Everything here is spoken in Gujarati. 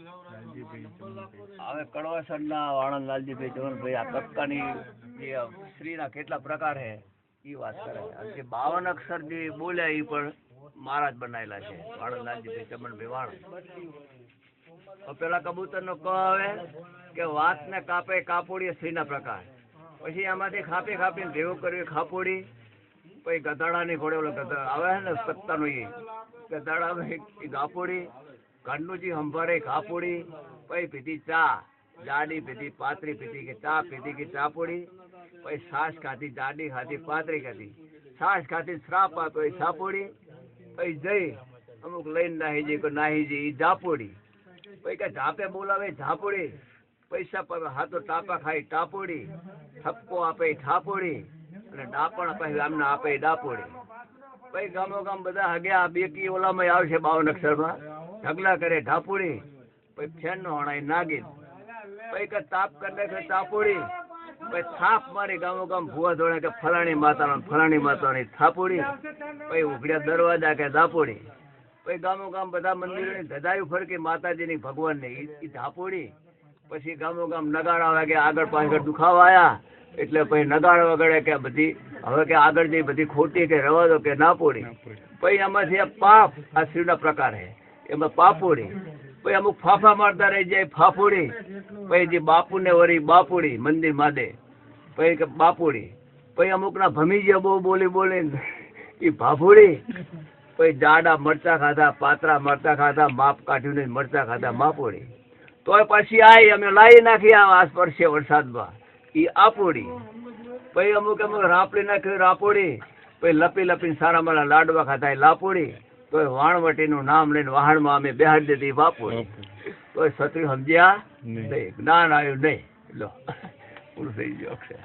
હવે કડવાસરના વાણંદ લાલજીભાઈ ચમનભાઈ આ કક્કાની જે શ્રીના કેટલા પ્રકાર છે એ વાત કરે. જે 52 અક્ષર જે બોલ્યા એ પણ મહારાજ બનાવેલા છે વાણંદ લાલજીભાઈ ચમનભાઈ વાણંદ. પેલા કબૂતર નો ક આવે કે વાત ને કાપે કાપોડી શ્રીના પ્રકાર. પછી આમાંથી ખાપી ખાપીને ભેગું કર્યું ખાપોડી. પછી ગધાડાની ઘોડે ઓલો આવે છે ને સત્તાનો એ ગધાડા એ ગાપોડી. ઘંટનુજી સંભારે ઘાપોડી. પછી પીધી ચા જાડી પીધી પાતળી પીધી કે ચા પીધી કે ચાપોડી. પછી છાશ ખાધી જાડી ખાધી પાતળી ખાધી. છાશ ખાધી શ્રાપ આપ્યો એ સાપોડી. પછી જઈ અમુક લઈને નાહી જઈ કોઈ નાહી જઈ એ જાપોડી. પછી કે ઝાપે બોલાવે ઝાપોડી. પૈસા પર હાથો ટાપા ખાઈ ટાપોડી. ઠપકો આપે ઠાપોડી. અને ડાપણ પછી આમને આપે ડાપોડી. પછી ગામો ગામ બધા હગ્યા બેકી ઓલામાં આવશે 52 અક્ષરમાં ઢગલા કરે ઢાપોડી. પછી ફેન નો હણાય નાગીન. પછી કે તાપ કરે કે તાપોડી. પછી થાપ મારી ગામો ગામ ભૂવા ધોળે કે ફલાણી માતાની થાપોડી. પછી ઉઘડ્યા દરવાજા કે ધાપોડી. પછી ગામો ગામ બધા મંદિરોની ધજાયું ફરકી માતાજીની ભગવાનની એ ધાપોડી. પછી ગામો ગામ નગાડા વાગે આગળ પાછળ દુખાવા આયા એટલે પછી નગાડા વગાડે કે બધી હવે કે આગળ જઈ બધી ખોટી કે રવા દો કે ના પોડી. પછી આમાંથી પાપ આ શિવના પ્રકાર છે એમાં પાપોડી. પછી અમુક ફાફા મારતા રહી જાય ફાફોડી. પછી જે બાપુ ને વરી બાપોડી મંદિર માદે પછી કે બાપોડી. પછી અમુક ના ભમી ગયા બહુ બોલી એ ભાફોડી. પછી જાડા મરચા ખાધા પાતરા મરચા ખાધા માપ કાઢ્યું મરચા ખાધા માપોડી. તોય પછી આવી અમે લાવી નાખી આસપાસ છે વરસાદમાં એ આપોડી. પછી અમુક રાપડી નાખ્યું રાપોડી. પછી લપીને સારા મારા લાડવા ખાધા એ લાપોડી. તો વાણવટીનું નામ લઈને વાહણમાં અમે બેહાડી દીધી બાપોડી. તો છત્રી સમજ્યા નહીં જ્ઞાન આવ્યું નહીં. લો પૂરું થઈ ગયું અક્ષર.